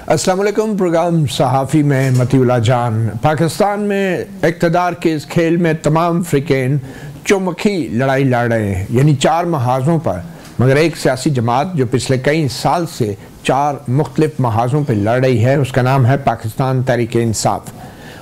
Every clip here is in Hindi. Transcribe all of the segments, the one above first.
अस्सलाम वालेकुम। प्रोग्राम सहाफ़ी में मतीउल्लाह जान। पाकिस्तान में इक़्तिदार के इस खेल में तमाम फ़रीक़ैन चौमुखी लड़ाई लड़ रहे हैं, यानी चार महाज़ों पर, मगर एक सियासी जमात जो पिछले कई साल से चार मुख्तलिफ महाज़ों पर लड़ रही है, उसका नाम है पाकिस्तान तहरीक इंसाफ़।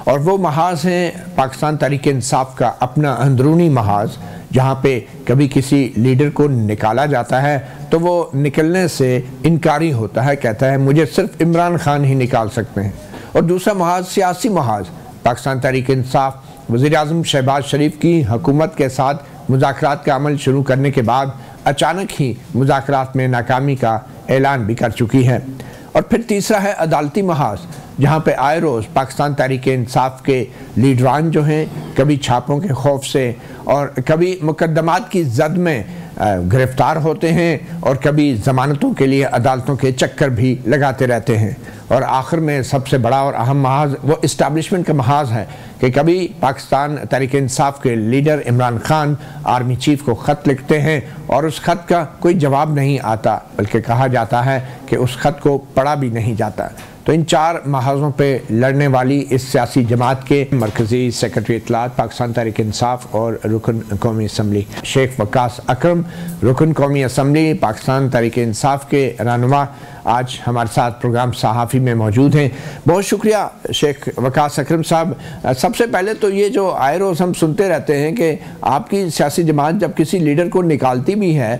और वो महाज़ हैं पाकिस्तान तहरीक इंसाफ़ का अपना अंदरूनी महाज़, जहाँ पे कभी किसी लीडर को निकाला जाता है तो वो निकलने से इनकारी होता है, कहता है मुझे सिर्फ इमरान खान ही निकाल सकते हैं। और दूसरा महाज़ सियासी महाज़, पाकिस्तान तहरीक इंसाफ़ वज़ीर आज़म शहबाज शरीफ की हुकूमत के साथ मुज़ाकरात का अमल शुरू करने के बाद अचानक ही मुज़ाकरात में नाकामी का ऐलान भी कर चुकी है। और फिर तीसरा है अदालती महाज़, जहाँ पे आए रोज़ पाकिस्तान तहरीक इंसाफ़ के लीडरान जो हैं कभी छापों के खौफ से और कभी मुकदमात की जद में गिरफ़्तार होते हैं और कभी ज़मानतों के लिए अदालतों के चक्कर भी लगाते रहते हैं। और आखिर में सबसे बड़ा और अहम महाज़ वो इस्टेब्लिशमेंट का महाज़ है कि कभी पाकिस्तान तहरीक इंसाफ़ के leader Imran Khan army chief को ख़त लिखते हैं और उस ख़त का कोई जवाब नहीं आता, बल्कि कहा जाता है कि उस ख़त को पढ़ा भी नहीं जाता। तो इन चार महाज़ों पे लड़ने वाली इस सियासी जमात के मरकज़ी सेक्रेटरी इत्तलात पाकिस्तान तहरीक इंसाफ़ और रुकन कौमी असम्बली शेख वकास अकरम, रुकन कौमी असम्बली पाकिस्तान तहरीक इंसाफ़ के रहनुमा, आज हमारे साथ प्रोग्राम सहाफ़ी में मौजूद हैं। बहुत शुक्रिया शेख वकास अकरम साहब। सबसे पहले तो ये जो आए रोज़ हम सुनते रहते हैं कि आपकी सियासी जमात जब किसी लीडर को निकालती भी है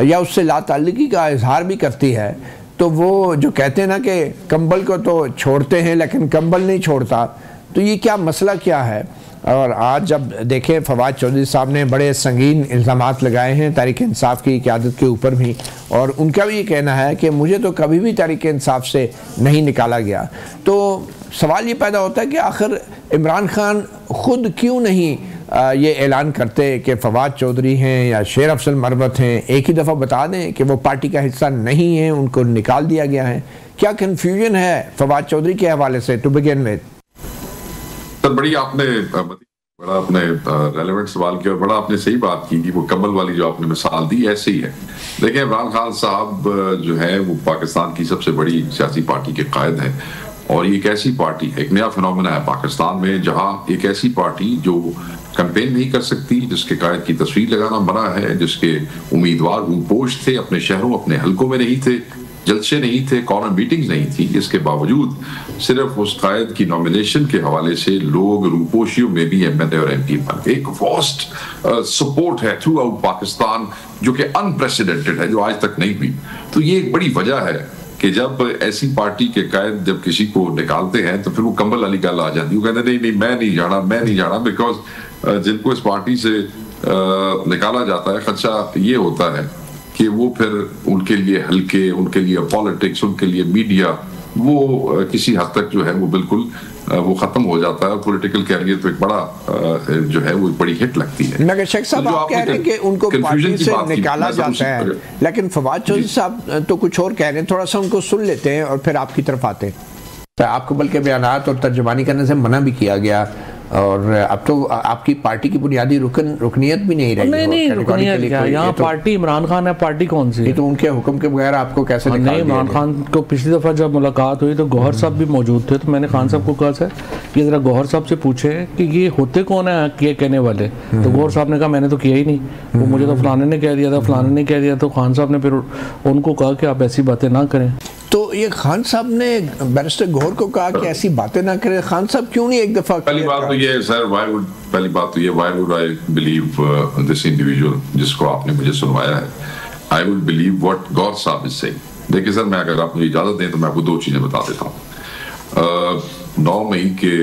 या उससे लाताल्लुकी का इजहार भी करती है, तो वो जो कहते हैं ना कि कंबल को तो छोड़ते हैं लेकिन कंबल नहीं छोड़ता, तो ये क्या मसला क्या है? और आज जब देखें फवाद चौधरी साहब ने बड़े संगीन इल्ज़ामात लगाए हैं तहरीक इंसाफ़ की क़यादत के ऊपर भी, और उनका भी ये कहना है कि मुझे तो कभी भी तहरीक इंसाफ़ से नहीं निकाला गया। तो सवाल ये पैदा होता है कि आखिर इमरान खान ख़ुद क्यों नहीं ये ऐलान करते कि फवाद चौधरी हैं या शेर अफजल मरवत हैं, एक ही दफ़ा बता दें कि वो पार्टी का हिस्सा नहीं है, उनको निकाल दिया गया है। क्या कन्फ्यूजन है फवाद चौधरी के हवाले से टू बिगिन विद? सर बड़ा आपने रेलेवेंट सवाल किया और बड़ा आपने सही बात की कि वो कमल वाली जो आपने मिसाल दी ऐसे ही है। देखिए इमरान खान साहब जो है वो पाकिस्तान की सबसे बड़ी सियासी पार्टी के कायद हैं, और ये एक ऐसी पार्टी है, एक नया फिनोमेना है पाकिस्तान में, जहां एक ऐसी पार्टी जो कैंपेन नहीं कर सकती, जिसके कायद की तस्वीर लगाना मना है, जिसके उम्मीदवार रूपोश थे, अपने शहरों अपने हलकों में नहीं थे, जलसे नहीं थे, कॉर्नर मीटिंग्स नहीं थी, इसके बावजूद सिर्फ उस कायद की नॉमिनेशन के हवाले से लोग रूपोशियों में भी एमएनए और एमपी बन गए। एक वास्ट सपोर्ट है थ्रू आउट पाकिस्तान जो कि अनप्रेसिडेंटेड है, जो आज तक नहीं हुई। तो ये एक बड़ी वजह है कि जब ऐसी पार्टी के कायद जब किसी को निकालते हैं तो फिर वो कंबल वाली गल आ जाती है, वो कहते नहीं मैं नहीं जाना, बिकॉज जिनको इस पार्टी से निकाला जाता है खदशा ये होता है कि वो फिर उनके लिए हल्के, उनके लिए पॉलिटिक्स, उनके लिए मीडिया, वो किसी हद तक जो है वो बिल्कुल वो खत्म हो जाता है। पॉलिटिकल कैरियर तो एक बड़ा जो है वो एक बड़ी हिट लगती है। मगर शेख साहब आप कह रहे हैं कि उनको पार्टी से निकाला जाता है, लेकिन फवाद चौधरी साहब तो कुछ और कह रहे हैं, थोड़ा सा उनको सुन लेते हैं और फिर आपकी तरफ आते हैं। तो आपको बल्कि बयानात और तर्जुमानी करने से मना भी किया गया, और अब तो आपकी पार्टी की बुनियादी रुकनियत भी नहीं रही। नहीं रुकनियत क्या, यहाँ तो पार्टी इमरान खान है, पार्टी कौन सी है? तो उनके हुक्म के बगैर आपको कैसे निकाल दिया? इमरान खान को पिछली दफ़ा जब मुलाकात हुई तो गौहर साहब भी मौजूद थे, तो मैंने खान साहब को कहा सर कि ज़रा गौहर साहब से पूछे कि ये होते कौन है ये कहने वाले। तो गौहर साहब ने कहा मैंने तो किया ही नहीं, वो मुझे तो फलाने ने कह दिया था, फलाने ने कह दिया। तो खान साहब ने फिर उनको कहा कि आप ऐसी बातें ना करें। तो ये खान साहब ने बैरिस्टर गौहर को कहा कि ऐसी बातें ना करें, खान साहब क्यों नहीं एक दफा? पहली बात तो ये sir, why would I believe this individual जिसको आपने मुझे सुनवाया है? I would believe what Gauhar साहब इज सेइंग। देखिए सर, मैं अगर आप मुझे इजाजत दें तो मैं आपको दो चीजें बता देता हूँ। 9 मई के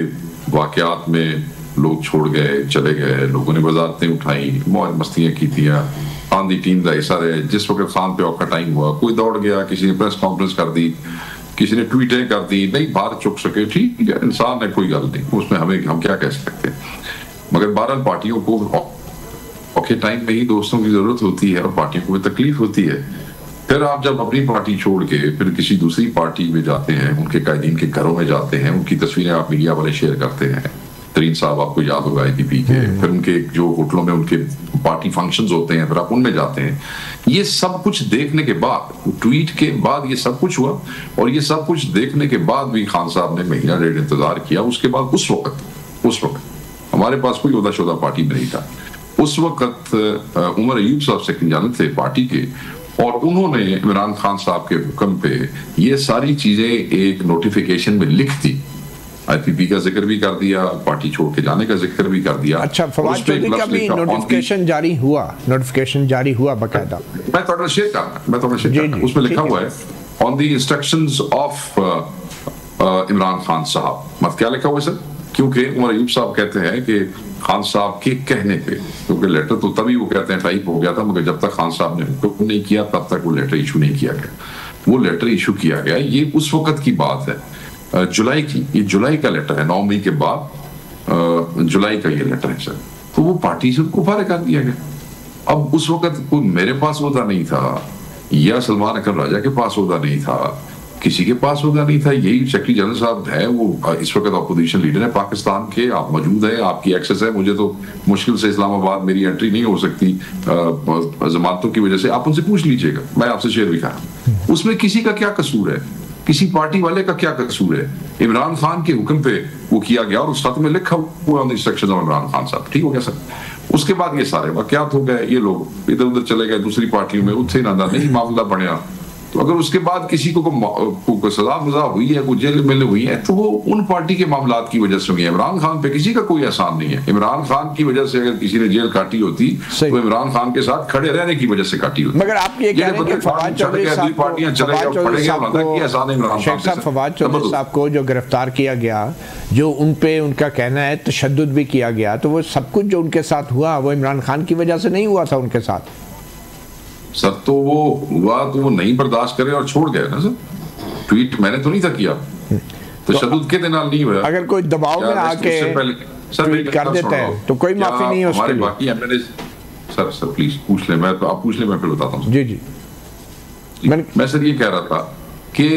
वाकयात में लोग छोड़ गए, चले गए, लोगों ने वजारतें उठाई, मौज मस्तियां की थी, आंधी टीम का हिस्सा रहे। जिस वक्त खान पे औखा टाइम हुआ, कोई दौड़ गया, किसी ने प्रेस कॉन्फ्रेंस कर दी, किसी ने ट्वीटें कर दी, नहीं बाहर चुक सके, ठीक है, इंसान है, कोई गल नहीं, उसमें हम क्या कह सकते हैं। मगर 12 पार्टियों को औखे टाइम में ही दोस्तों की जरूरत होती है और पार्टियों को भी तकलीफ होती है। फिर आप जब अपनी पार्टी छोड़ के फिर किसी दूसरी पार्टी में जाते हैं, उनके कायदीन के घरों में जाते हैं, उनकी तस्वीरें आप मीडिया वाले शेयर करते हैं, तरीन साहब आपको याद होगा IPP के, फिर उनके जो होटलों में उनके पार्टी फंक्शंस होते हैं, फिर आप उनमें जाते हैं। ये सब कुछ देखने के बाद, ट्वीट के बाद ये सब कुछ हुआ, और ये सब कुछ देखने के बाद भी खान साहब ने महीना डेढ़ इंतजार किया। उसके बाद उस वक्त हमारे पास कोई ओहदा-शोहदा पार्टी में नहीं था। उस वक्त उमर अयूब साहब सेक्रेटरी थे पार्टी के, और उन्होंने इमरान खान साहब के हुक्म पे ये सारी चीजें एक नोटिफिकेशन में लिख दी। IPP का जिक्र भी कर दिया, पार्टी छोड़ के जाने का जिक्र भी कर दिया। अच्छा, फवाद चौधरी का भी नोटिफिकेशन जारी हुआ बाकायदा। मैं थोड़ा शेयर करना, उसमें लिखा हुआ है on the instructions of Imran Khan साहब। मत क्या लिखा हुआ है सर? क्योंकि उमर अयूब साहब कहते हैं कि खान साहब के कहने पे, क्योंकि लेटर तो तभी वो कहते हैं टाइप हो गया था, मगर जब तक खान साहब ने हुक्म नहीं किया तब तक वो लेटर इशू नहीं किया गया। वो लेटर इशू किया गया, ये उस वक्त की बात है, जुलाई की। ये जुलाई का लेटर है, 9 मई के बाद जुलाई का ये लेटर है सर। तो वो पार्टी से उनको फारिग कर दिया गया। अब उस वक्त कोई मेरे पास ओहदा नहीं था, या सलमान अकरम राजा के पास ओहदा नहीं था, किसी के पास ओहदा नहीं था। यही सेक्रेटरी जनरल साहब है, वो इस वक्त अपोजिशन लीडर है पाकिस्तान के। आप मौजूद हैं, आपकी एक्सेस है। मुझे तो मुश्किल से इस्लामाबाद मेरी एंट्री नहीं हो सकती जमानतों की वजह से। आप उनसे पूछ लीजिएगा, मैं आपसे शेयर भी कर रहा हूं। उसमें किसी का क्या कसूर है, किसी पार्टी वाले का क्या कसूर है? इमरान खान के हुक्म पे वो किया गया, और उस खत में लिखा हुआ इंस्ट्रक्शन ऑफ इमरान खान साहब। ठीक हो गया सर। उसके बाद ये सारे वाकयात हो गए, ये लोग इधर उधर चले गए दूसरी पार्टियों में, उससे ना नहीं मामला बढ़िया। तो अगर उसके बाद किसी को सजा मजा हुई है, कोई जेल में हुई है, तो वो उन पार्टी के मामलात की वजह से हुई है। इमरान खान पे किसी का कोई एहसान नहीं है। इमरान खान की वजह से अगर किसी ने जेल काटी होती तो इमरान खान के साथ खड़े रहने की वजह से काटी होती। मगर आप ये कह रहे हैं कि फवाद चौधरी साहब को जो गिरफ्तार किया गया, जो उन पे उनका कहना है तशद्दुद भी किया गया, तो वो सब कुछ जो उनके साथ हुआ वो इमरान खान की वजह से नहीं हुआ था उनके साथ सर। तो वो हुआ तो वो नहीं बर्दाश्त करे और छोड़ गए ना सर। ट्वीट मैंने तो नहीं था किया, तशद्दुद के नाल नहीं हुआ। अगर कोई दबाव में आके ट्वीट कर देता है तो कोई माफी नहीं है उसके लिए। बाकी एमएलए सर प्लीज पूछ ले, मैं तो आप पूछ ले, मैं फिर बताता हूँ। जी मैं सर ये कह रहा था कि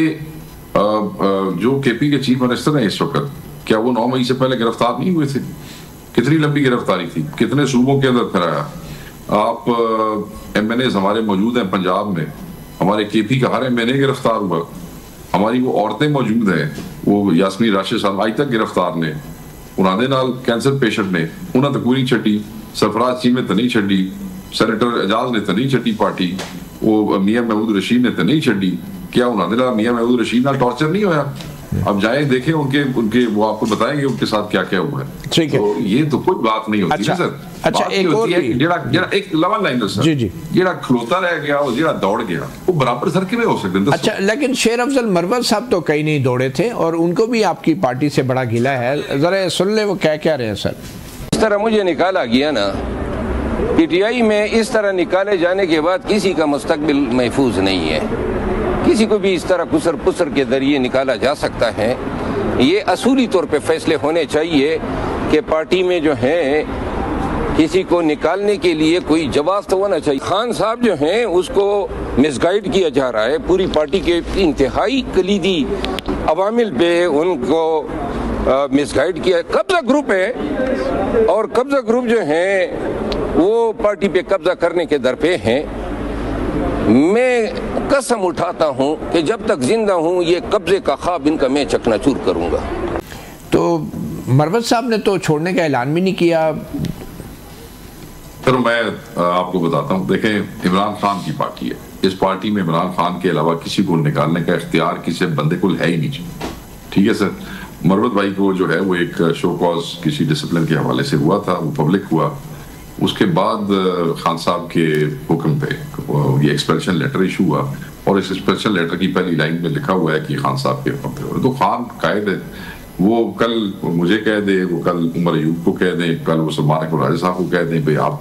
जो KP के चीफ मिनिस्टर हैं इस वक्त, क्या वो 9 मई से पहले गिरफ्तार नहीं हुए थे? कितनी लंबी गिरफ्तारी थी, कितने सूबों के अंदर फिराया। आप MNA हमारे मौजूद हैं पंजाब में, हमारे KP का हर MNA गिरफ्तार हुआ। हमारी वो औरतें मौजूद हैं, वो यास्मीन राशिद साहब आज तक गिरफ्तार ने, उन्होंने नाल कैंसर पेशेंट ने, उन्होंने तो पूरी छटी, सरफराज चीम ने तो नहीं छड़ी, सेनेटर एजाज ने तो नहीं छड़ी पार्टी, वो मियां महमूद रशीद ने तो नहीं छड़ी। क्या उन्होंने मियां महमूद रशीद नाल टॉर्चर नहीं होया? अब जाए देखें उनके वो आपको बताएंगे उनके साथ क्या क्या हुआ है। ठीक है, तो ये तो कोई बात नहीं होती ना सर। अच्छा, एक और एक लवन लाइनर सर, जी जेड़ा खलोता रह गया और जेड़ा दौड़ गया, वो बराबर सर किवें हो सकते हैं? अच्छा, लेकिन शेर अफजल मरवत साहब तो कहीं नहीं दौड़े थे, और उनको भी आपकी पार्टी से बड़ा गिला है। जरा सुन ले वो क्या रहे हैं सर। इस तरह मुझे निकाला गया ना, PTI में इस तरह निकाले जाने के बाद किसी का मुस्तकबिल महफूज नहीं है। किसी को भी इस तरह कुसर पुसर के जरिए निकाला जा सकता है। ये असूली तौर पे फैसले होने चाहिए कि पार्टी में जो है किसी को निकालने के लिए कोई जवाब तो होना चाहिए। खान साहब जो हैं उसको मिसगाइड किया जा रहा है, पूरी पार्टी के इंतहाई कलीदी अवामिल पे उनको मिसगाइड किया। कब्जा ग्रुप है, और कब्जा ग्रुप जो है वो पार्टी पे कब्जा करने के दर पे हैं। मैं कसम उठाता हूं कि जब तक जिंदा हूं ये कब्जे का ख्वाब इनका मैं चकनाचूर करूंगा। तो मरवत साहब ने तो छोड़ने का ऐलान भी नहीं किया। तो मैं आपको बताता हूं, देखें इमरान खान की पार्टी है, इस पार्टी में इमरान खान के अलावा किसी को निकालने का इख्तियार किसी बंदे को है ही नहीं। ठीक है सर, मरवत भाई को जो है वो एक शो कॉज किसी डिसिप्लिन के हवाले से हुआ था, वो पब्लिक हुआ। उसके बाद खान साहब के हुक्म पे ये एक्सपेल्शन लेटर इशू हुआ, और इस एक्सपेल्शन लेटर की पहली लाइन में लिखा हुआ है कि खान साहब के हुक्म पे। तो खान कायद है, वो कल मुझे कह दे, वो कल उमर अयूब को कह दें, कल वो सलमान राजा साहब को कह दें भाई आप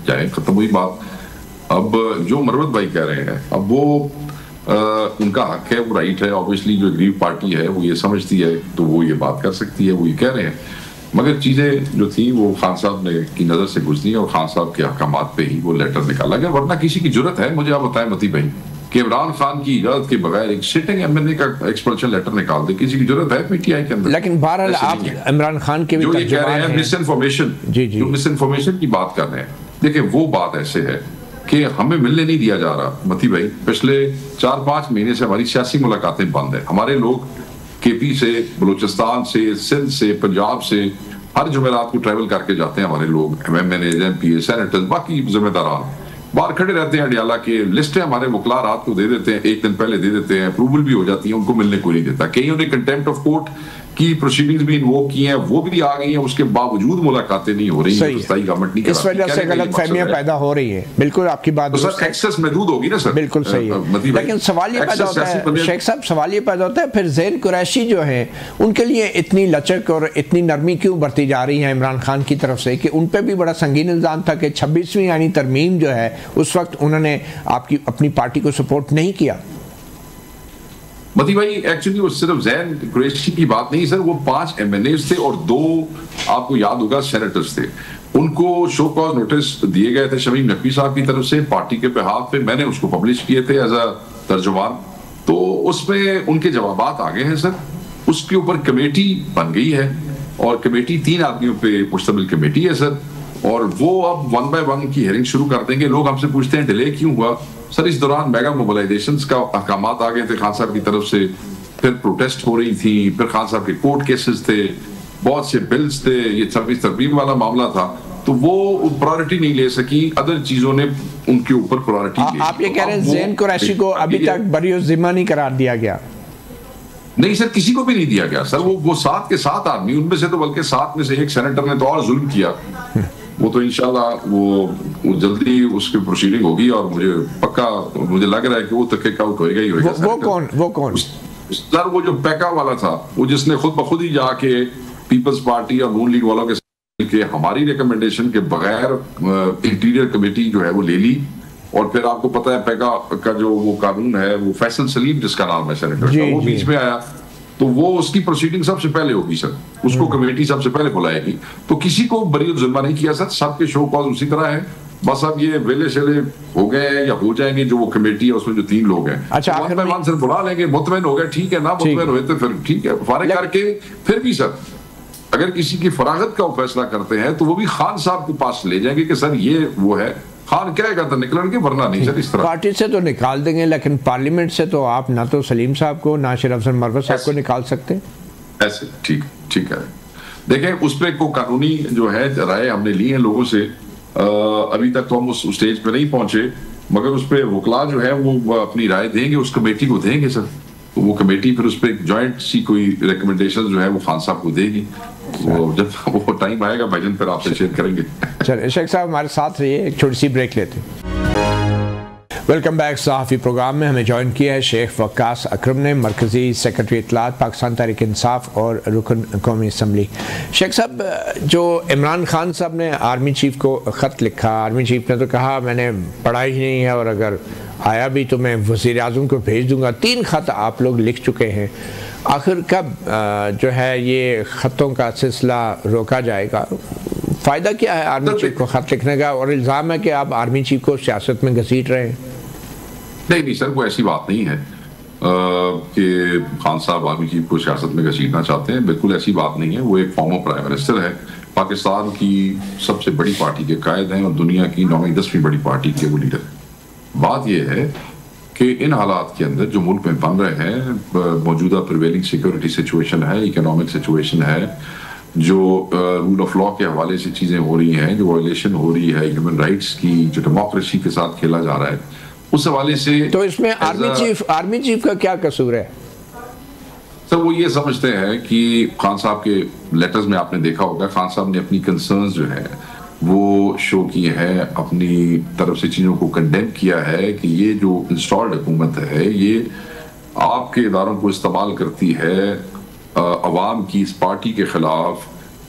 जाए, खत्म हुई बात। अब जो मरवत भाई कह रहे हैं, अब वो उनका हक है, वो राइट है। ऑब्वियसली जो ग्रीव पार्टी है वो ये समझती है तो वो ये बात कर सकती है, वो ये कह रहे हैं। मगर चीजें जो थी वो खान साहब ने की नजर से गुजरी, और खान साहब के अहकामात पे ही वो लेटर निकाला गया। वरना किसी की जरूरत है, मुझे आप बताएं मती भाई, कि इमरान खान की इजाजत के बगैर एक सिटिंग एमएनए का एक्सपल्शन लेटर निकाल दे, किसी की जरूरत है पीटीआई के अंदर? लेकिन बहरहाल आप इमरान खान के भी जो ये कह रहे हैं मिस इन्फॉर्मेशन, जो मिस इन्फॉर्मेशन की बात कर रहे हैं, देखिए वो बात ऐसे है कि हमें मिलने नहीं दिया जा रहा मती भाई। पिछले 4-5 महीने से हमारी सियासी मुलाकातें बंद है। हमारे लोग केपी से, बलूचिस्तान से, सिंध से, पंजाब से हर जुमेरात को ट्रैवल करके जाते हैं हमारे लोग, एमएनए, एमपी, सेनेटर्स, बाकी जिम्मेदारान बाहर खड़े रहते हैं। अडियाला के लिस्ट है, हमारे मुखला रात को दे देते हैं, एक दिन पहले दे देते हैं, अप्रूवल भी हो जाती है, उनको मिलने को नहीं देता। कईयों ने कंटेम्प्ट ऑफ कोर्ट की प्रोसीडिंग्स भी इन्वोक की हैं, वो भी आ गई हैं, उसके बावजूद मुलाकातें नहीं हो रही हैं, गवर्नमेंट नहीं, इस वजह से गलतफहमियां पैदा हो रही है। बिल्कुल आपकी बात तो सर एक्सेस महदूद होगी ना सर, बिल्कुल सही है। लेकिन सवाल ये पैदा होता है शेख साहब, सवाल ये पैदा होता है फिर ज़ैन कुरैशी जो है उनके लिए इतनी लचक और इतनी नरमी क्यों बरती जा रही है इमरान खान की तरफ से, कि उन पर भी बड़ा संगीन इल्ज़ाम था कि 26वीं यानी तरमीम जो है उस वक्त उन्होंने आपकी अपनी पार्टी को सपोर्ट नहीं किया। मती भाई एक्चुअली वो सिर्फ ज़ैन कुरैशी की बात नहीं सर, वो 5 एमएनएस थे और 2 आपको याद होगा सेनेटर्स थे। उनको शो कॉज नोटिस दिए गए थे शमीम नकवी साहब की तरफ से पार्टी के बेहाफ पे, मैंने उसको पब्लिश किए थे एज अ तर्जुमान, तो उसमें उनके जवाबात आ गए हैं सर। उसके ऊपर कमेटी बन गई है और कमेटी 3 आदमियों पे मुश्तमिल कमेटी है सर, और वो अब 1 बाय 1 की हियरिंग शुरू कर देंगे। लोग हमसे पूछते हैं डिले क्यों हुआ सर, इस दौरान मेगा मोबिलाइजेशंस का अहकामात आ गए थे खान साहब की तरफ से, फिर प्रोटेस्ट हो रही थी, फिर खान साहब के कोर्ट केसेस थे, बहुत से बिल्स थे, ये 26 तरमीम वाला मामला था, तो वो प्रायोरिटी नहीं ले सकी, अदर चीजों ने उनके ऊपर प्रायोरिटी ली। आप ये कह रहे हैं ज़ैन कुरैशी को अभी तक बरी ज़िम्मा नहीं करार दिया गया? नहीं सर, किसी को भी नहीं दिया गया सर। वो 7 के 7 आदमी, उनमें से तो बल्कि 7 में से एक सेनेटर ने तो और जुल्म किया। वो तो इंशाल्लाह वो जल्दी उसकी प्रोसीडिंग होगी और मुझे लग रहा है कि वो तहकीक आउट होएगा ही होएगा। वो कौन सर? वो जो पैका वाला था, वो जिसने खुद ब खुद ही जाके पीपल्स पार्टी और नून लीग वालों के हमारी रिकमेंडेशन के बगैर इंटीरियर कमेटी जो है वो ले ली, और फिर आपको पता है पैका का जो वो कानून है, वो फैसल सलीम जिसका नाम है सेनेटर का, वो बीच में आया, तो वो उसकी प्रोसीडिंग सबसे पहले होगी सर, उसको कमेटी सबसे पहले बुलाएगी। तो किसी को बरी जुल्मा नहीं किया सर, सबके शो कॉज उसी तरह है। बस अब ये वेले शेले हो गए या हो जाएंगे, जो वो कमेटी है उसमें जो 3 लोग हैं, अच्छा, वन बाय वन सर बुला लेंगे। मुतमईन हो गए ठीक है ना, मुतमईन हुए तो फिर ठीक है, फारिग करके फिर भी सर अगर किसी की फरागत का फैसला करते हैं तो वो भी खान साहब के पास ले जाएंगे कि सर ये वो है, खान कहेगा तो निकलेंगे, वरना नहीं सर। इस तरह पार्टी से तो निकाल देंगे, लेकिन पार्लियामेंट से तो आप ना तो सलीम साहब को ना शेर अफजल मरवत साहब को निकाल सकते ऐसे। ठीक है, देखें उस पर को कानूनी जो है राय हमने ली है लोगों से, अभी तक तो हम उस स्टेज पे नहीं पहुंचे, मगर उस पर वकला जो है वो अपनी राय देंगे, उस कमेटी को देंगे सर, तो वो कमेटी फिर उस पर एक जॉइंट सी कोई रिकमेंडेशन जो है वो खान साहब को देगी। वो जब वो टाइम आएगा भाईजान फिर आपसे शेयर करेंगे। चलिए शेख साहब हमारे साथ रहिए, एक छोटी सी ब्रेक लेते हैं। Welcome back. सहाफ़ी प्रोग्राम में हमें ज्वाइन किया है शेख वक्कास अकरम ने, मरकज़ी सेक्रेटरी इत्तलात पाकिस्तान तहरीक इंसाफ और रुकन कौमी असम्बली। शेख साहब, जो इमरान खान साहब ने आर्मी चीफ को ख़त लिखा, आर्मी चीफ ने तो कहा मैंने पढ़ा ही नहीं है और अगर आया भी तो मैं वज़ीर आज़म को भेज दूँगा। 3 ख़त आप लोग लिख चुके हैं, आखिर कब जो है ये ख़तों का सिलसिला रोका जाएगा? फ़ायदा क्या है आर्मी चीफ को ख़त लिखने का? और इल्ज़ाम है कि आप आर्मी चीफ को सियासत में घसीट रहे हैं। नहीं सर, कोई ऐसी बात नहीं है कि खान साहब आर्मी चीफ को सियासत में घसीटना चाहते हैं, बिल्कुल ऐसी बात नहीं है। वो एक फॉर्मर प्राइम मिनिस्टर है, पाकिस्तान की सबसे बड़ी पार्टी के कायद हैं और दुनिया की 9वीं 10वीं बड़ी पार्टी के वो लीडर हैं। बात यह है कि इन हालात के अंदर जो मुल्क में बन रहे हैं, मौजूदा प्रिवेलिंग सिक्योरिटी सिचुएशन है, इकोनॉमिक सिचुएशन है, जो रूल ऑफ लॉ के हवाले से चीज़ें हो रही हैं, जो वायलेशन हो रही है ह्यूमन राइट्स की, जो डेमोक्रेसी के साथ खेला जा रहा है, उस हवाले से तो इसमें आर्मी चीफ का क्या कसूर है सर? वो ये समझते हैं कि खान साहब के लेटर्स में आपने देखा होगा, खान साहब ने अपनी कंसर्न्स जो है वो शो की है, अपनी तरफ से चीज़ों को कंडेम किया है कि ये जो इंस्टॉल्ड हुकूमत है ये आपके इदारों को इस्तेमाल करती है अवाम की इस पार्टी के खिलाफ,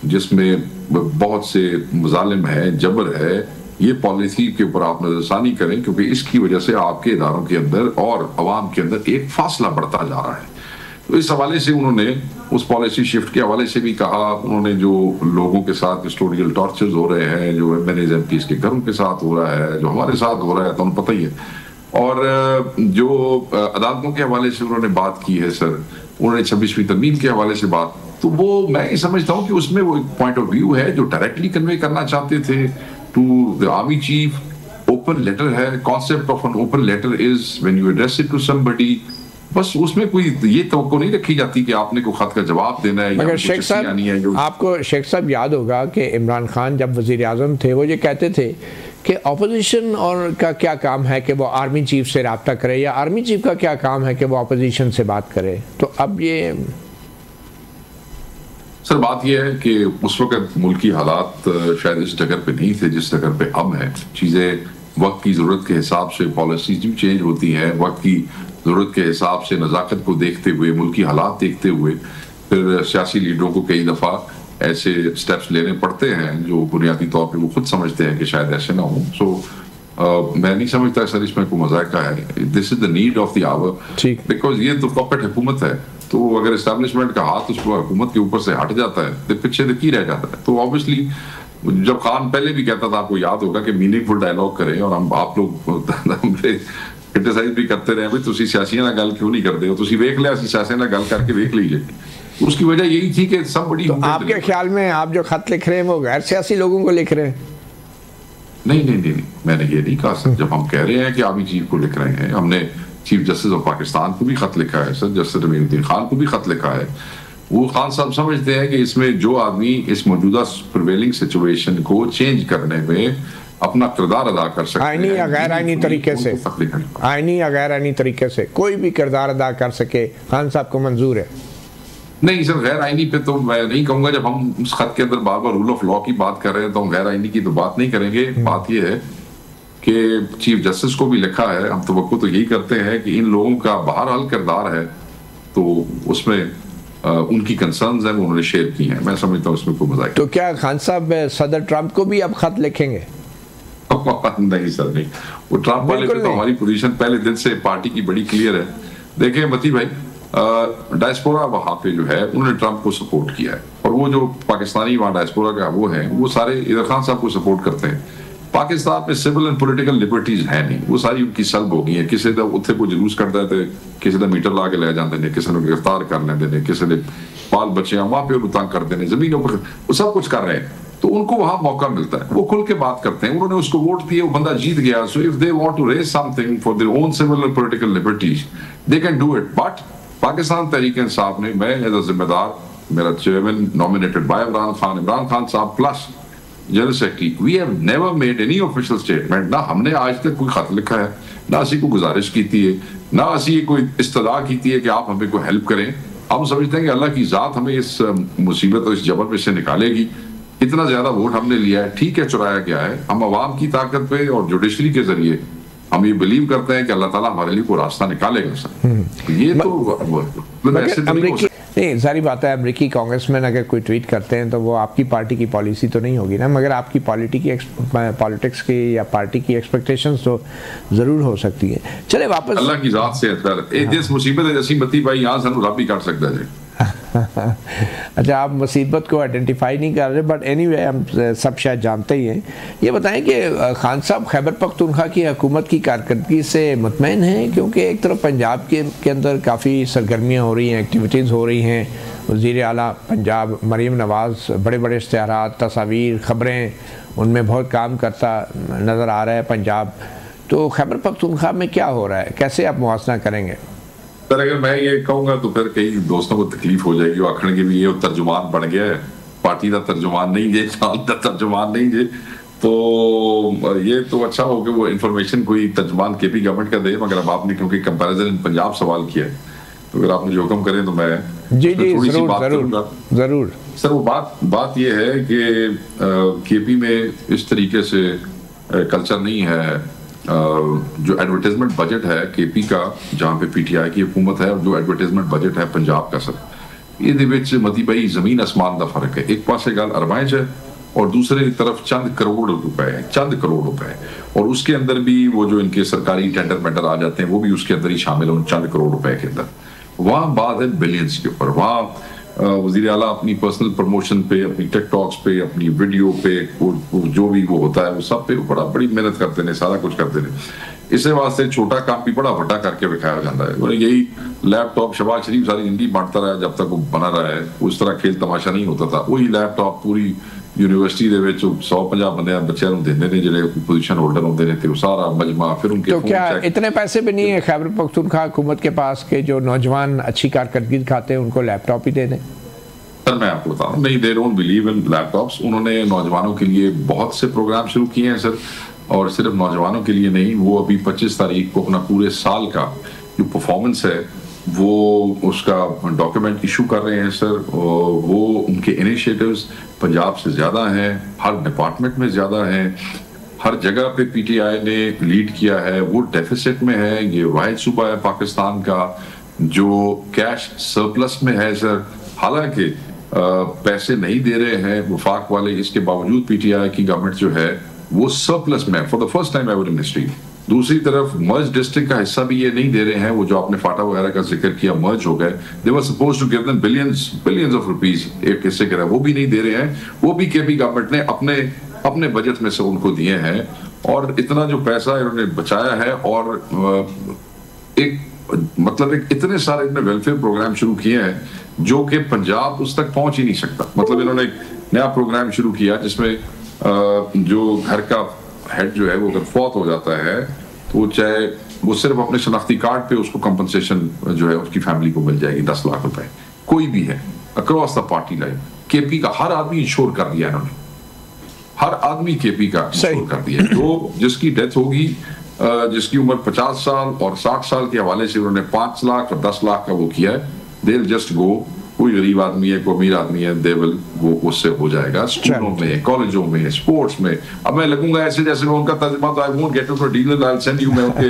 जिसमें बहुत से मजालिम है, जबर है। ये पॉलिसी के ऊपर आप नजरसानी करें, क्योंकि इसकी वजह से आपके इदारों के अंदर और अवाम के अंदर एक फासला बढ़ता जा रहा है। तो इस हवाले से उन्होंने उस पॉलिसी शिफ्ट के हवाले से भी कहा। उन्होंने जो लोगों के साथ कस्टोडियल टॉर्चर्स हो रहे हैं, जो एमएनएज एमपीज के घरों के साथ हो रहा है, जो हमारे साथ हो रहा है, तो उन्हें पता ही है। और जो अदालतों के हवाले से उन्होंने बात की है सर, उन्होंने 26वीं तरमीम के हवाले से बात, तो वो मैं समझता हूँ कि उसमें वो एक पॉइंट ऑफ व्यू है जो डायरेक्टली कन्वे करना चाहते थे to the army chief. Open letter है, concept of an open letter is when you address it to somebody, बस उसमें कोई ये तवक्को नहीं रखी जाती कि आपने को खत का जवाब देना है। मगर शेख साहब, आपको शेख साहब याद होगा कि इमरान खान जब वजीर आज़म थे वो ये कहते थे कि अपोजिशन और का क्या काम है कि वो आर्मी चीफ से रब्ता करे, या आर्मी चीफ का क्या काम है कि वो अपोजिशन से बात करे। तो अब ये सर बात यह है कि उस वक्त मुल्की हालात शायद इस जगह पे नहीं थे जिस जगह पे अब है। चीज़ें वक्त की ज़रूरत के हिसाब से पॉलिसीज भी चेंज होती हैं, वक्त की ज़रूरत के हिसाब से नज़ाकत को देखते हुए, मुल्की हालात देखते हुए फिर सियासी लीडरों को कई दफ़ा ऐसे स्टेप्स लेने पड़ते हैं जो बुनियादी तौर पे वो खुद समझते हैं कि शायद ऐसे ना हो। सो मैं नहीं समझता सर इसमें कोई मजाक है। This is the need of the hour, because ये तो पॉकेट हुकूमत है, तो अगर इस्टेब्लिशमेंट का हाथ उस हुकूमत के ऊपर से हट जाता है तो पीछे देखी रह जाता है। तो ऑब्वियसली जब खान पहले भी कहता था, आपको याद होगा कि मीनिंगफुल डायलॉग करें, और हम आप लोग क्रिटिसाइज भी करते रहे भाई तुसी सियासियों ना गल क्यों नहीं करते हो, तुसी वेख लिया सियासियों ना गल करके वेख लीजिए। उसकी वजह यही थी कि सब बड़ी, तो आपके ख्याल में आप जो खत लिख रहे हैं वो गैर सियासी लोगों को लिख रहे हैं? नहीं, मैंने ये नहीं कहा सर। जब हम कह रहे हैं कि आर्मी चीफ को लिख रहे हैं, हमने चीफ जस्टिस ऑफ पाकिस्तान को भी खत लिखा है सर, जस्टिस अमीरुद्दीन खान को भी खत लिखा है। वो खान साहब समझते हैं कि इसमें जो आदमी इस मौजूदा प्रिवेलिंग सिचुएशन को चेंज करने में अपना किरदार अदा कर सकते हैं, आईनी या गैर आईनी तरीके से, आईनी या गैर आईनी तरीके से कोई भी किरदार अदा कर सके, खान साहब को मंजूर है? नहीं सर, गैर आईनी पे तो मैं नहीं कहूंगा। जब हम उस खत के अंदर बार बार रूल ऑफ लॉ की बात कर रहे हैं तो हम गैर आईनी की तो बात नहीं करेंगे। बात यह है कि चीफ जस्टिस को भी लिखा है, हम तवक्को तो यही करते हैं कि इन लोगों का बहरहाल किरदार है, तो उसमें उनकी कंसर्न्स हैं वो उन्होंने शेयर की हैं। मैं समझता हूँ उसमें कोई मजाक। तो क्या खान साहब सदर ट्रंप को भी अब खत लिखेंगे? नहीं सर, नहीं। वो ट्रंप वाले पे तो हमारी पोजीशन पहले दिन से पार्टी की बड़ी क्लियर है। देखें मती भाई, डायस्पोरा वहां पे जो है उन्होंने ट्रंप को सपोर्ट किया है, और वो जो पाकिस्तानी वहां डायस्पोरा का वो है, वो सारे इधर खान साहब को सपोर्ट करते हैं। पाकिस्तान में सिविल एंड पॉलिटिकल लिबर्टीज है नहीं, वो सारी उनकी सल्ब हो गई है। किसी ने उत्थे को जुलूस करता है तो किसी ने मीटर ला के ले जाते हैं, किसी ने गिरफ्तार कर लेते हैं, किसी ने बाल बच्चे वहां पे तंग करते हैं, जमीनों पर वो सब कुछ कर रहे हैं। तो उनको वहां मौका मिलता है, वो खुल के बात करते हैं। उन्होंने उसको वोट दिए, वो बंदा जीत गया। So if they want to raise something for their own civil and political liberties they can do it. But Pakistan Tehreek Insaf ने, मैं एज अ जिम्मेदार, मेरा chairman nominated by Imran Khan sahab plus general secretary, we have never made any official statement. ना हमने आज तक कोई खत लिखा है, ना असी को गुजारिश की है, ना असी कोई इस्तदा की है कि आप हमें कोई हेल्प करें। हम समझते हैं कि अल्लाह की जात हमें इस मुसीबत और इस जबर में से निकालेगी। इतना ज्यादा वोट हमने लिया है, ठीक है चुराया गया है, हम अवाम की ताकत पे और जुडिशरी के जरिए हम ये बिलीव करते हैं कि अल्लाह ताला हमारे लिए कोई रास्ता निकालेगा सर। ये तो नहीं, सारी बात है। अमेरिकी कांग्रेसमैन अगर कोई ट्वीट करते हैं तो वो आपकी पार्टी की पॉलिसी तो नहीं होगी ना, मगर आपकी पॉलिटिक्स की या पार्टी की एक्सपेक्टेशंस तो ज़रूर हो सकती है। चले वापस अल्लाह की ज़ात से जिस मुसीबत है जैसी मती भाई यहाँ से रब भी काट सकता है। अच्छा, आप मुसीबत को आइडेंटिफाई नहीं कर रहे, बट एनीवे हम सब शायद जानते ही हैं। ये बताएं कि खान साहब खैबर पख्तूनख्वा की हुकूमत की कारकर्दगी से मुतमईन हैं? क्योंकि एक तरफ पंजाब के अंदर काफ़ी सरगर्मियाँ हो रही हैं, एक्टिविटीज़ हो रही हैं। वज़ीर आला पंजाब मरीम नवाज़ बड़े बड़े इश्तिहारात, तस्वीर, ख़बरें, उनमें बहुत काम करता नज़र आ रहा है पंजाब। तो खैबर पख्तूनख्वा में क्या हो रहा है, कैसे आप मुआसना करेंगे? सर अगर मैं ये कहूँगा तो फिर कई दोस्तों को तकलीफ हो जाएगी, वो आखण के भी ये तर्जुमान बन गया है, पार्टी का तर्जुमान नहीं जे, साल का तर्जुमान नहीं जे। तो ये तो अच्छा हो कि वो इन्फॉर्मेशन कोई तर्जुमान केपी गवर्नमेंट का दे। मगर अब आपने क्योंकि कंपैरिजन पंजाब सवाल किया है, तो अगर आपने जो हुक्म करें तो मैं जी थोड़ी सी बात करूंगा। जरूर सर। वो बात ये है कि केपी में इस तरीके से कल्चर नहीं है। जो एडवर्टाइजमेंट बजट है केपी का, जहाँ पे पीटीआई की हुकूमत है, और जो एडवर्टाइजमेंट बजट है पंजाब का, सर ये मती भाई जमीन आसमान का फर्क है। एक पासे गल अरबां च है और दूसरी तरफ चंद करोड़ रुपए, और उसके अंदर भी वो जो इनके सरकारी टेंडर आ जाते हैं वो भी उसके अंदर ही शामिल है, उन चंद करोड़ रुपए के अंदर। वहाँ बात है बिलियंस के ऊपर। वहाँ वज़ीर आला अपनी पर्सनल प्रमोशन पे, अपनी टिकटॉक्स पे, अपनी वीडियो पे, जो भी वो होता है वो सब पे बड़ी मेहनत करते हैं, सारा कुछ करते हैं। इसे वास्ते छोटा काम भी बड़ा बड़ा करके दिखाया जाता है। और यही लैपटॉप शहबाज शरीफ सारी जिंदगी बांटता रहा जब तक वो बना रहा है, उस तरह खेल तमाशा नहीं होता था। वही लैपटॉप पूरी यूनिवर्सिटी दे विच 150 बंदे बच्चों को देंदे ने जिहड़े पोजीशन होल्डर होंदे ने, ते सारा मजमा फिर उनके तो क्या इतने पैसे भी नहीं है खैबर पख्तूनख्वा हुकूमत के पास के जो नौजवान अच्छी कारकर्दगी दिखाते हैं उनको लैपटॉप ही दे दें? सर मैं आपको बताऊं, नहीं, they don't believe in laptops. उन्होंने नौजवानों के लिए बहुत से प्रोग्राम शुरू किए हैं सर, और सिर्फ नौजवानों के लिए नहीं, वो अभी 25 तारीख को अपना पूरे साल का जो परफॉर्मेंस है वो उसका डॉक्यूमेंट इशू कर रहे हैं सर। वो उनके इनिशिएटिव्स पंजाब से ज़्यादा हैं, हर डिपार्टमेंट में ज़्यादा हैं, हर जगह पे पीटीआई ने लीड किया है। वो डेफिसिट में है, ये वाहिद सूबा है पाकिस्तान का जो कैश सरप्लस में है सर। हालांकि पैसे नहीं दे रहे हैं वफाक वाले, इसके बावजूद पीटीआई की गवर्नमेंट जो है वो सरप्लस में for the first time ever in history. दूसरी तरफ मर्ज डिस्ट्रिक्ट का हिस्सा भी ये नहीं दे रहे हैं। वो जो आपने फाटा वगैरह का जिक्र किया, मर्ज हो गए, they were supposed to give them billions of rupees, एक हिस्से के, वो भी नहीं दे रहे हैं। वो भी केपी गवर्नमेंट ने अपने बजट में से उनको दिए हैं, और इतना जो पैसा इन्होंने बचाया है, और एक मतलब एक इतने सारे इन्होंने वेलफेयर प्रोग्राम शुरू किए हैं जो कि पंजाब उस तक पहुंच ही नहीं सकता। मतलब इन्होंने एक नया प्रोग्राम शुरू किया जिसमें जो घर का हेड जो है वो अगर फौत हो जाता है तो चाहे वो सिर्फ अपने शनाख्ती कार्ड पे उसको कंपनसेशन जो है उसकी फैमिली को मिल जाएगी 10 लाख रुपए, कोई भी है across the party line. KP का हर आदमी इंश्योर कर दिया इन्होंने, हर आदमी केपी का इंश्योर कर दिया। जो जिसकी डेथ होगी, जिसकी उम्र 50 साल और 60 साल के हवाले से उन्होंने 5 लाख और 10 लाख का वो किया है। दे विल जस्ट गो, कोई गरीब आदमी है, कोई अमीर आदमी है, दे विल वो उससे हो जाएगा। स्कूलों में, कॉलेजों में, स्पोर्ट्स में। अब मैं लगूंगा ऐसे जैसे मैं उनका तर्जुमा, तो I won't get it dealer, I will send you, मैं उनके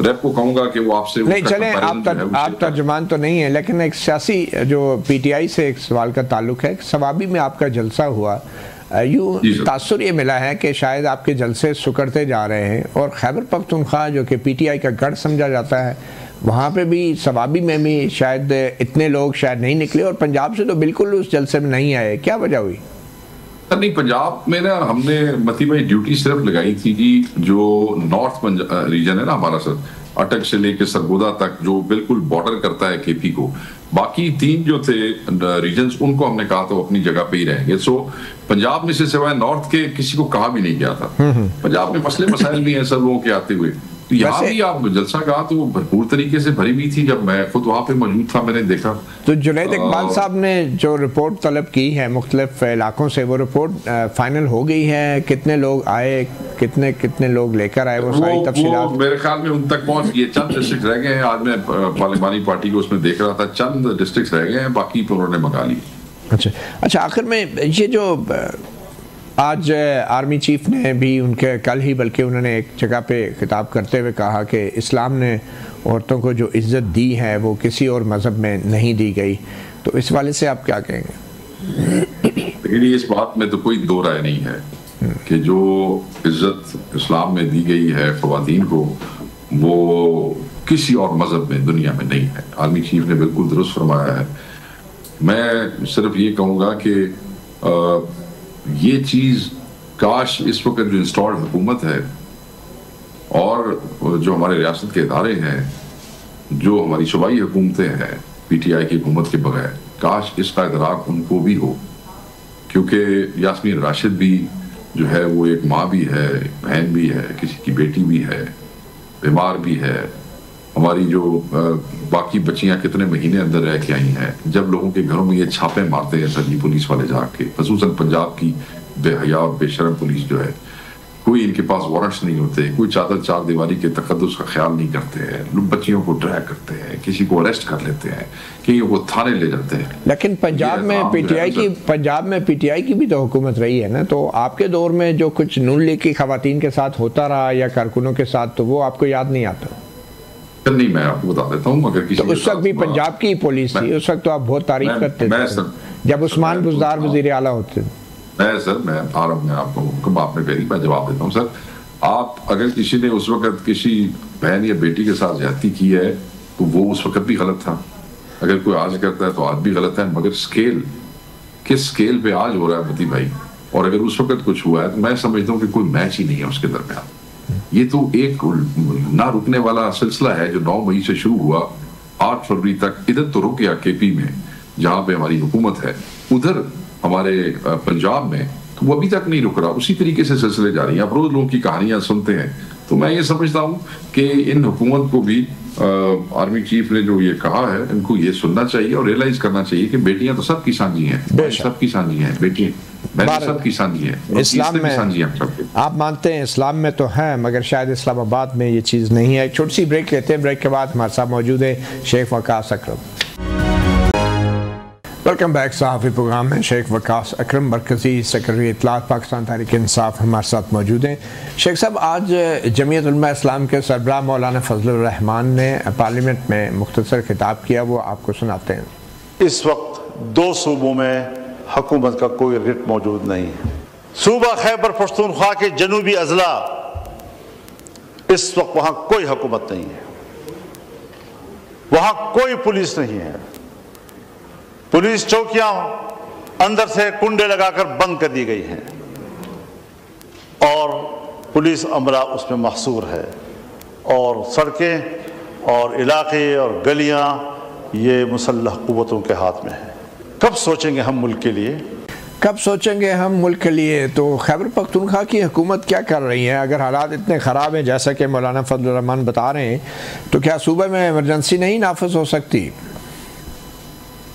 रेप को कहूंगा कि वो आपसे नहीं चले। आप तर्जुमान तो नहीं है, लेकिन एक सियासी जो पीटीआई से एक सवाल का ताल्लुक है। सवाबी में आपका जलसा हुआ, यूँ तासुर ये मिला है कि शायद आपके जलसे सुकड़ते जा रहे हैं, और खैबर पख्तूनख्वा जो कि पीटीआई का गढ़ समझा जाता है, वहाँ पे भी सवाबी में भी शायद इतने लोग शायद नहीं निकले, और पंजाब से तो बिल्कुल उस जलसे में नहीं आए। क्या वजह हुई? नहीं, पंजाब में ना हमने मती भाई ड्यूटी सिर्फ लगाई थी कि जो नॉर्थ रीजन है ना हमारा सर, अटक से लेके सरगोदा तक जो बिल्कुल बॉर्डर करता है केपी को, बाकी 3 जो थे रीजन्स उनको हमने कहा तो अपनी जगह पे ही रहेंगे। सो पंजाब में से सिवाय नॉर्थ के किसी को कहा भी नहीं गया था। पंजाब में मसले मसाइल भी हैं सब लोगों के आते हुए। तो यहाँ भी आप जलसा कहा तो भरपूर तरीके से भरी हुई थी। जब मैं खुद वहाँ पे मौजूद था मैंने देखा। तो जुनैद इकबाल साहब ने जो रिपोर्ट तलब की है मुख्तलिफ इलाकों से, वो रिपोर्ट फाइनल हो गई है? कितने लोग आए, कितने लोग लेकर आए, वो सारी तफसीलात मेरे ख्याल में उन तक पहुँच गई। चंद डिस्ट्रिक्ट रह गए हैं। आज मैं पार्लिमानी पार्टी को उसमें देख रहा था, चंद डिस्ट्रिक्ट रह गए हैं, बाकी पर उन्होंने मंगा ली। अच्छा, आखिर में ये जो आज आर्मी चीफ ने भी उनके कल ही बल्कि उन्होंने एक जगह पे खिताब करते हुए कहा कि इस्लाम ने औरतों को जो इज़्ज़त दी है वो किसी और मज़हब में नहीं दी गई, तो इस वाले से आप क्या कहेंगे? इस बात में तो कोई दो राय नहीं है कि जो इज़्ज़त इस्लाम में दी गई है ख़वातीन को वो किसी और मज़हब में दुनिया में नहीं है। आर्मी चीफ ने बिल्कुल दुरुस्त फरमाया है। मैं सिर्फ ये कहूँगा कि ये चीज़ काश इस वक्त जो इंस्टॉल्ड हुकूमत है और जो हमारे रियासत के इदारे हैं, जो हमारी सूबाई हुकूमतें हैं पीटीआई की हुकूमत के बगैर, काश इसका इदराक उनको भी हो। क्योंकि यास्मीन राशिद भी जो है वो एक माँ भी है, बहन भी है, किसी की बेटी भी है, बीमार भी है। हमारी जो बाकी बच्चियां कितने महीने अंदर रह के आई हैं। जब लोगों के घरों में ये छापे मारते हैं सर पुलिस वाले जाके, खसूसन पंजाब की बेहया और बेशरम पुलिस जो है, कोई इनके पास वारंट्स नहीं होते, कोई चार दीवारी के तकद्दुस का ख्याल नहीं करते हैं, लोग बच्चियों को ट्रैक करते हैं, किसी को अरेस्ट कर लेते हैं, कहीं को थाने ले जाते हैं। लेकिन पंजाब में पीटीआई की भी तो हुकूमत रही है ना, तो आपके दौर में जो कुछ नून लीग की खवातीन के साथ होता रहा या कारकुनों के साथ, तो वो आपको याद नहीं आता? नहीं, मैं आपको बता देता हूँ। अगर किसी तो उस वक्त भी पंजाब की पुलिस थी, उस वक्त तो आप बहुत तारीफ करते थे जब उस्मान बुज़दार वज़ीर आला होते। मैं आपको आपने पहली बार जवाब देता हूँ सर। आप अगर किसी ने उस वक्त किसी बहन या बेटी के साथ ज्यादती की है तो वो उस वक्त भी गलत था। अगर कोई आज करता है तो आज भी गलत है, मगर किस स्केल पे आज हो रहा है मोदी भाई, और अगर उस वक्त कुछ हुआ है तो मैं समझता हूँ कि कोई मैच ही नहीं है उसके दरमियान। ये तो एक ना रुकने वाला सिलसिला है जो 9 मई से शुरू हुआ, 8 फरवरी तक। इधर तो रुक गया केपी में जहां पे हमारी हुकूमत है, उधर हमारे पंजाब में तो वो अभी तक नहीं रुक रहा, उसी तरीके से सिलसिले जारी हैं। आप रोज लोगों की कहानियां सुनते हैं, तो मैं ये समझता हूं कि इन हुकूमत को भी आर्मी चीफ ने जो ये कहा है, इनको ये सुनना चाहिए और रियलाइज करना चाहिए कि बेटियां तो सबकी साझी हैं, सबकी साझी हैं, बेटियां सबकी साझी हैं, इस्लाम में आप मानते हैं, इस्लाम में तो है, मगर शायद इस्लामाबाद में ये चीज़ नहीं है। एक छोटी सी ब्रेक लेते हैं, ब्रेक के बाद हमारे साथ मौजूद है शेख वकास अकरम। Welcome back. सहाफ़ी प्रोग्राम में शेख वकास अकरम, मरकज़ी सेक्रेटरी इत्तलात पाकिस्तान तहरीक इंसाफ, हमारे साथ मौजूद हैं। शेख साहब, आज जमीयत उलमा इस्लाम के सरबराह मौलाना फजलुर रहमान ने पार्लियामेंट में मुख्तसर खिताब किया, वो आपको सुनाते हैं। इस वक्त 2 सूबों में हुकूमत का कोई रिट मौजूद नहीं है। सूबा खैबर पख्तूनख्वा के जनूबी अजला, इस वक्त वहाँ कोई हुकूमत नहीं है, वहाँ कोई पुलिस नहीं है। पुलिस चौकियां अंदर से कुंडे लगाकर बंद कर दी गई हैं और पुलिस अमला उसमें महसूर है, और सड़कें और इलाके और गलियां ये मुसल्लह कुव्वतों के हाथ में है। कब सोचेंगे हम मुल्क के लिए, कब सोचेंगे हम मुल्क के लिए? तो खैबर पख्तूनख्वा की हुकूमत क्या कर रही है? अगर हालात इतने ख़राब हैं जैसा कि मौलाना फजलुर रहमान बता रहे हैं, तो क्या सूबे में इमरजेंसी नहीं नाफिज हो सकती?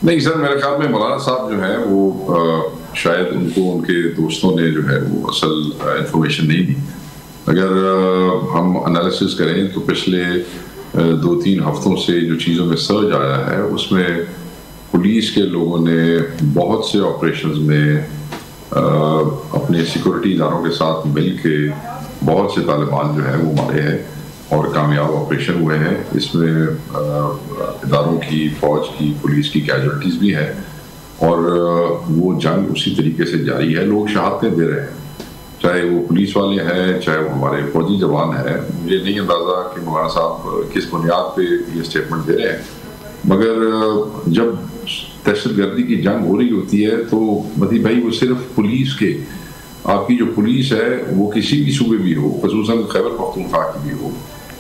नहीं सर, मेरे ख्याल में मौलाना साहब जो है वो शायद उनको उनके दोस्तों ने जो है वो असल इंफॉर्मेशन नहीं दी। अगर हम एनालिसिस करें तो पिछले 2-3 हफ्तों से जो चीज़ों में सर्ज आया है, उसमें पुलिस के लोगों ने बहुत से ऑपरेशंस में अपने सिक्योरिटी इदारों के साथ मिल के बहुत से तालिबान जो है वो मारे हैं और कामयाब ऑपरेशन हुए हैं। इसमें इदारों की, फौज की, पुलिस की कैजुअल्टीज भी हैं और वो जंग उसी तरीके से जारी है। लोग शहादतें दे रहे हैं, चाहे वो पुलिस वाले हैं, चाहे वो हमारे फौजी जवान हैं। मुझे नहीं अंदाज़ा कि मौलाना साहब किस बुनियाद पे ये स्टेटमेंट दे रहे हैं, मगर जब दहशतगर्दी की जंग हो रही होती है तो मती भाई वो सिर्फ पुलिस के, आपकी जो पुलिस है वो किसी भी सूबे भी हो, खुसूसन खैबर पख्तूनख्वा की भी हो,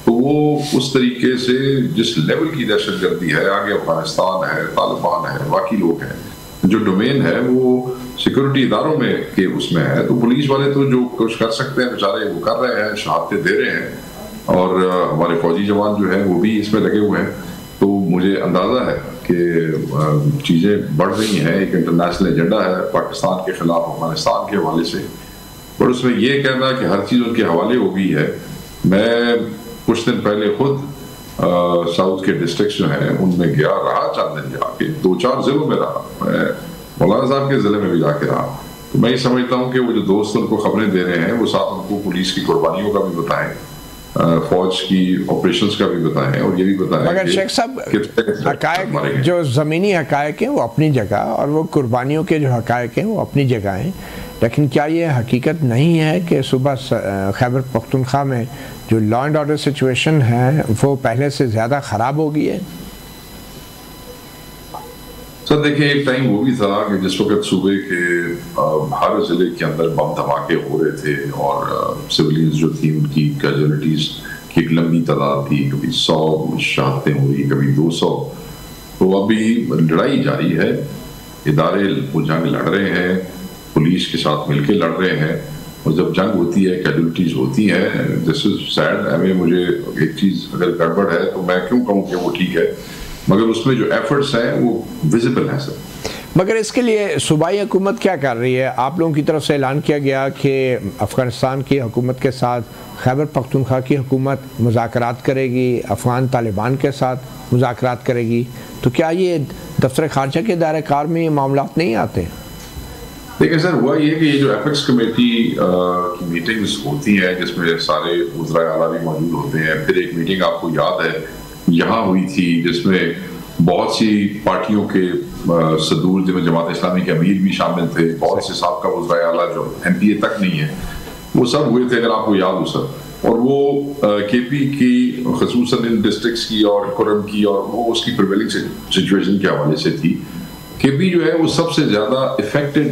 तो वो उस तरीके से जिस लेवल की दहशतगर्दी है, आगे अफगानिस्तान है, तालिबान है, बाकी लोग हैं, जो डोमेन है वो सिक्योरिटी इदारों में के उसमें है, तो पुलिस वाले तो जो कुछ कर सकते हैं बेचारे वो कर रहे हैं, शहादतें दे रहे हैं और हमारे फौजी जवान जो हैं वो भी इसमें लगे हुए हैं। तो मुझे अंदाज़ा है कि चीज़ें बढ़ रही हैं। एक इंटरनेशनल एजेंडा है पाकिस्तान के खिलाफ अफगानिस्तान के हवाले से, पर उसमें यह कहना कि हर चीज़ उनके हवाले हो गई है। मैं कुछ दिन पहले खुद साउथ के डिस्ट्रिक्ट जो हैं उनमें गया, रहा चंद दिन जाके, 2-4 जिलों में रहा, मैं मौलाना साहब के ज़िले में भी जाके रहा। तो मैं ये समझता हूँ कि वो जो दोस्त उनको खबरें दे रहे हैं वो साथ उनको पुलिस की कुर्बानियों का भी बताएं, फौज की ऑपरेशंस का भी बताएं और ये भी बताएं। मगर शेख साहब, हकायक जो ज़मीनी हकायक हैं वो अपनी जगह और वो कुर्बानियों के जो हकायक हैं वो अपनी जगह हैं, लेकिन क्या ये हकीकत नहीं है कि सुबह खैबर पख्तूनख्वा में जो लॉ एंड ऑर्डर सिचुएशन है वो पहले से ज़्यादा ख़राब हो गई है? सर देखिए, एक टाइम वो भी था कि जिस वक्त सूबे के हर ज़िले के अंदर बम धमाके हो रहे थे और सिविलियंस जो थी उनकी कैजुअलिटीज़ की एक लंबी तादाद थी, कभी 100 शहादतें हुई, कभी 200। तो अभी लड़ाई जारी है, इदारे वो जंग लड़ रहे हैं, पुलिस के साथ मिलकर लड़ रहे हैं, और जब जंग होती है कैजुअलिटीज़ होती हैं। This is sad. मुझे एक चीज़ अगर गड़बड़ है तो मैं क्यों कहूँ कि वो ठीक है, मगर उसमें जो एफर्ट्स हैं वो विजिबल हैं सर। मगर इसके लिए सूबाई हुकूमत क्या कर रही है? आप लोगों की तरफ से ऐलान किया गया कि अफ़गानिस्तान की हुकूमत के साथ खैबर पख्तूनख्वा की हुकूमत मुज़ाकरात करेगी, अफ़गान तालिबान के साथ मुज़ाकरात करेगी, तो क्या ये दफ्तर ख़ारजा के दायरे कार में ये मामला नहीं आते? देखिए सर, हुआ ये कि ये जो एपेक्स कमेटी की मीटिंग्स होती हैं जिसमें सारे वज़राए आला भी मौजूद होते हैं, फिर एक मीटिंग आपको याद है यहाँ हुई थी जिसमें बहुत सी पार्टियों के सदूर, जिनमें जमात इस्लामी के अमीर भी शामिल थे, बहुत से साबका वज़राए आला जो MPA तक नहीं है, वो सब हुए थे, अगर आपको याद हो सर। और वो KP की खुसूसन इन डिस्ट्रिक्ट्स की और कुरम की और वो उसकी प्रिवेलिंग सिचुएशन के हवाले से थी। केपी जो है वो सबसे ज्यादा इफेक्टेड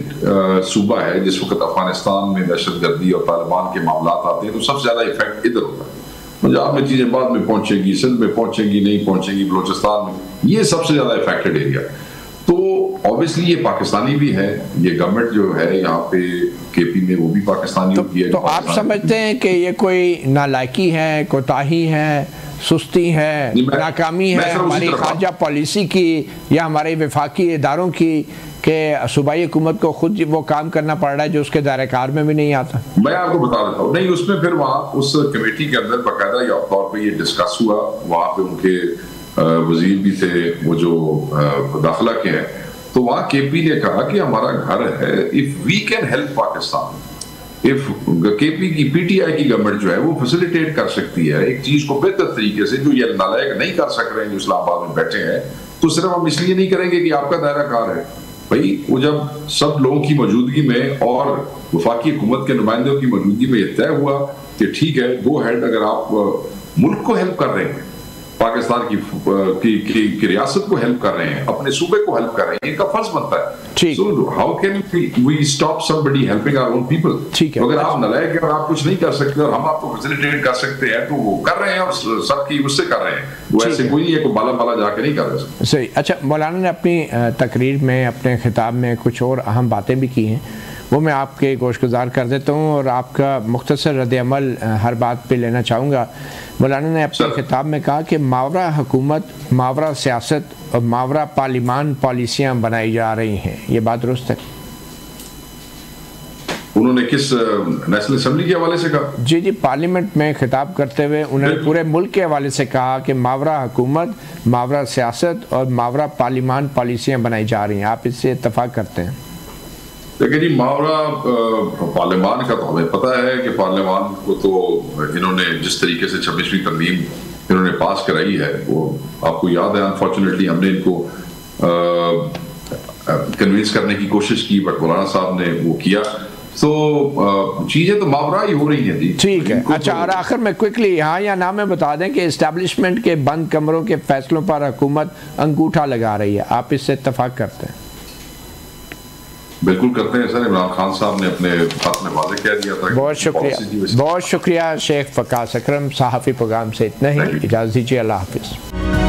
सूबा है। जिस वक्त अफगानिस्तान में दहशतगर्दी और तालिबान के मामला आते हैं तो सबसे ज्यादा इफेक्ट इधर होता है। पंजाब में चीजें बाद में पहुंचेगी, सिंध में पहुंचेंगी, नहीं पहुंचेंगी, बलोचिस्तान में, ये सबसे ज्यादा इफेक्टेड एरिया। तो ऑब्वियसली ये पाकिस्तानी भी है, ये गवर्नमेंट जो है यहाँ पे केपी में वो भी पाकिस्तानी होती है। तो आप समझते हैं कि ये कोई नालायकी है, कोताही है, सुस्ती है, नाकामी है हमारी खारजा पॉलिसी की या हमारे वफाकी इदारों की, कि सूबाई हुकूमत को खुद वो काम करना पड़ रहा है जो उसके दायरे कार में भी नहीं आता? मैं आपको बता देता हूँ। नहीं, उसमें फिर वहाँ उस कमेटी के अंदर बाकायदा या तौर पर ये डिस्कस हुआ। वहाँ पे उनके वजीर भी थे वो जो दाखिला के हैं, तो वहाँ केपी ने कहा कि हमारा घर है, if we can help Pakistan, if KP की पीटीआई की गवर्नमेंट जो है वो फैसिलिटेट कर सकती है एक चीज को बेहतर तरीके से, जो ये नालायक नहीं कर सक रहे हैं जो इस्लामाबाद में बैठे हैं, तो सिर्फ हम इसलिए नहीं करेंगे कि आपका दायरा कार है। भाई वो जब सब लोगों की मौजूदगी में और वफाकी हुकूमत के नुमाइंदों की मौजूदगी में यह तय हुआ कि ठीक है, गो हेड, अगर आप मुल्क को हेल्प कर रहे हैं, पाकिस्तान की रियासत को हेल्प कर रहे हैं, अपने सूबे को हेल्प कर रहे हैं, इनका फर्ज बनता है। So how can we stop somebody helping our own people? ठीक है। तो अगर आप नालायक हैं और आप कुछ नहीं कर सकते और हम आपको फैसिलिटेट कर सकते हैं तो वो कर रहे हैं और सबकी उससे कर रहे हैं। वो ऐसे कोई नहीं है को बाला जाके नहीं कर रहे। सही। अच्छा, मौलाना ने अपनी तकरीर में, अपने खिताब में कुछ और अहम बातें भी की हैं, वो मैं आपके गोशगुजार कर देता हूँ और आपका मुख्तसर रद्द-ए-अमल हर बात पे लेना चाहूँगा। मौलाना ने अपने खिताब में कहा कि मावरा हुकूमत, मावरा सियासत और मावरा पार्लिमान पॉलिसियाँ बनाई जा रही हैं, ये बात दुरुस्त है? उन्होंने किस नेशनल असेंबली के हवाले से कहा? जी, पार्लियामेंट में खिताब करते हुए उन्होंने पूरे मुल्क के हवाले से कहा कि मावरा हुकूमत, मावरा सियासत और मावरा पार्लिमान पॉलिसियाँ बनाई जा रही हैं। आप इससे इत्तफाक करते हैं? देखिए जी, मावरा पार्लियामान का तो हमें पता है कि पार्लियामान को तो इन्होंने जिस तरीके से 26वीं तरमीम इन्होंने पास कराई है, वो आपको याद है। अनफॉर्चुनेटली हमने इनको कन्विंस करने की कोशिश की, बट मौलाना साहब ने वो किया। तो चीजें तो मावरा ही हो रही हैं जी। ठीक है। अच्छा, और आखिर में क्विकली हाँ या ना में बता दें कि इस्टेब्लिशमेंट के बंद कमरों के फैसलों पर हुकूमत अंगूठा लगा रही है, आप इससे इत्तफाक करते हैं? बिल्कुल करते हैं सर। इमरान खान साहब ने अपने बात में वाज़ेह कह दिया था। बहुत शुक्रिया, बहुत शुक्रिया शेख फ़कास अकरम। सहाफ़ी प्रोग्राम से इतना ही, इजाज़त दीजिए, अल्लाह हाफ़िज़।